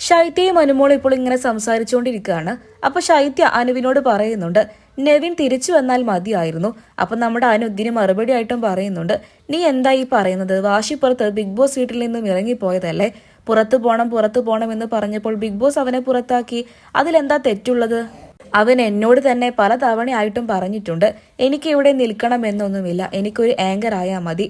ശൈത്യയും അനുമോളും ഇപ്പോൾ ഇങ്ങനെ സംസാരിച്ചുകൊണ്ടിരിക്കുകയാണ്. അപ്പൊ ശൈത്യ അനുവിനോട് പറയുന്നുണ്ട്, നെവിൻ തിരിച്ചു വന്നാൽ മതിയായിരുന്നു. അപ്പൊ നമ്മുടെ അനു ഇതിന് മറുപടി ആയിട്ടും പറയുന്നുണ്ട്, നീ എന്താ ഈ പറയുന്നത്? വാശിപ്പുറത്ത് ബിഗ് ബോസ് വീട്ടിൽ നിന്നും ഇറങ്ങിപ്പോയതല്ലേ? പുറത്തു പോണം എന്ന് പറഞ്ഞപ്പോൾ ബിഗ് ബോസ് അവനെ പുറത്താക്കി. അതിലെന്താ തെറ്റുള്ളത്? അവൻ എന്നോട് തന്നെ പല തവണയായിട്ടും പറഞ്ഞിട്ടുണ്ട്, എനിക്ക് ഇവിടെ നിൽക്കണമെന്നൊന്നുമില്ല, എനിക്കൊരു ആങ്കർ ആയാൽ മതി.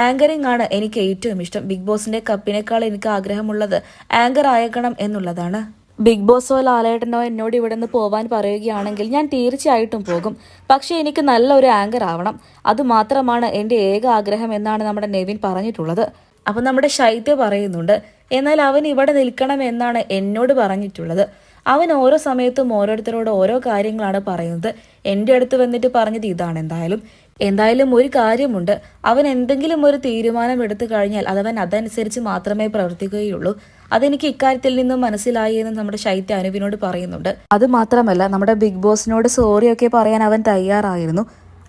ആങ്കറിംഗ് ആണ് എനിക്ക് ഏറ്റവും ഇഷ്ടം. ബിഗ് ബോസിന്റെ കപ്പിനേക്കാൾ എനിക്ക് ആഗ്രഹമുള്ളത് ആങ്കർ ആയേക്കണം എന്നുള്ളതാണ്. ബിഗ് ബോസോ ലാലേട്ടനോ എന്നോട് ഇവിടെ നിന്ന് പോവാൻ പറയുകയാണെങ്കിൽ ഞാൻ തീർച്ചയായിട്ടും പോകും. പക്ഷേ എനിക്ക് നല്ലൊരു ആങ്കർ ആവണം. അതുമാത്രമാണ് എൻ്റെ ഏക ആഗ്രഹം എന്നാണ് നമ്മുടെ നെവിൻ പറഞ്ഞിട്ടുള്ളത്. അപ്പം നമ്മുടെ ശൈത്യ പറയുന്നുണ്ട്, എന്നാൽ അവൻ ഇവിടെ നിൽക്കണം എന്നാണ് എന്നോട് പറഞ്ഞിട്ടുള്ളത്. അവൻ ഓരോ സമയത്തും ഓരോരുത്തരോട് ഓരോ കാര്യങ്ങളാണ് പറയുന്നത്. എൻ്റെ അടുത്ത് വന്നിട്ട് പറഞ്ഞത് ഇതാണ്. എന്തായാലും ഒരു കാര്യമുണ്ട്, അവൻ എന്തെങ്കിലും ഒരു തീരുമാനം എടുത്തു കഴിഞ്ഞാൽ അതവൻ അതനുസരിച്ച് മാത്രമേ പ്രവർത്തിക്കുകയുള്ളൂ. അതെനിക്ക് ഇക്കാര്യത്തിൽ നിന്നും മനസ്സിലായി എന്ന് നമ്മുടെ ശൈത്യ അനുവിനോട് പറയുന്നുണ്ട്. അത് മാത്രമല്ല, നമ്മുടെ ബിഗ് ബോസിനോട് സോറിയൊക്കെ പറയാൻ അവൻ തയ്യാറായിരുന്നു.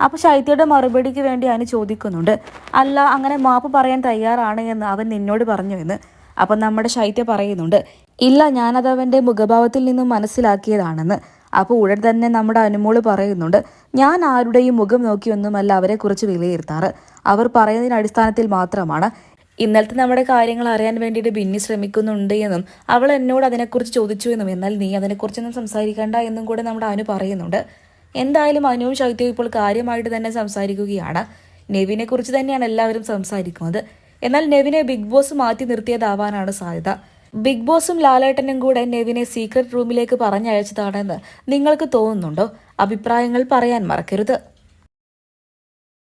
അപ്പൊ ശൈത്യയുടെ മറുപടിക്ക് വേണ്ടി അനു ചോദിക്കുന്നുണ്ട്, അല്ല അങ്ങനെ മാപ്പ് പറയാൻ തയ്യാറാണ് എന്ന് അവൻ നിന്നോട് പറഞ്ഞു എന്ന്. അപ്പം നമ്മുടെ ശൈത്യ പറയുന്നുണ്ട്, ഇല്ല, ഞാനത് അവൻ്റെ മുഖഭാവത്തിൽ നിന്നും മനസ്സിലാക്കിയതാണെന്ന്. അപ്പോൾ ഉടൻ തന്നെ നമ്മുടെ അനുമോള് പറയുന്നുണ്ട്, ഞാൻ ആരുടെയും മുഖം നോക്കിയൊന്നുമല്ല അവരെക്കുറിച്ച് വിലയിരുത്താറ്. അവർ പറയുന്നതിന് അടിസ്ഥാനത്തിൽ മാത്രമാണ്. ഇന്നലത്തെ നമ്മുടെ കാര്യങ്ങൾ അറിയാൻ വേണ്ടിയിട്ട് ബിന്നി ശ്രമിക്കുന്നുണ്ട് എന്നും അവൾ എന്നോട് അതിനെക്കുറിച്ച് ചോദിച്ചു എന്നും, എന്നാൽ നീ അതിനെക്കുറിച്ചൊന്നും സംസാരിക്കണ്ട എന്നും കൂടെ നമ്മുടെ അനു പറയുന്നുണ്ട്. എന്തായാലും അനുവും ശൈത്യവും ഇപ്പോൾ കാര്യമായിട്ട് തന്നെ സംസാരിക്കുകയാണ്. നെവിനെ കുറിച്ച് തന്നെയാണ് എല്ലാവരും സംസാരിക്കുന്നത്. എന്നാൽ നെവിനെ ബിഗ് ബോസ് മാറ്റി നിർത്തിയതാവാനാണ് സാധ്യത. ബിഗ് ബോസും ലാലേട്ടനും കൂടെ നെവിനെ സീക്രട്ട് റൂമിലേക്ക് പറഞ്ഞയച്ചതാണെന്ന് നിങ്ങൾക്ക് തോന്നുന്നുണ്ടോ? അഭിപ്രായങ്ങൾ പറയാൻ മറക്കരുത്.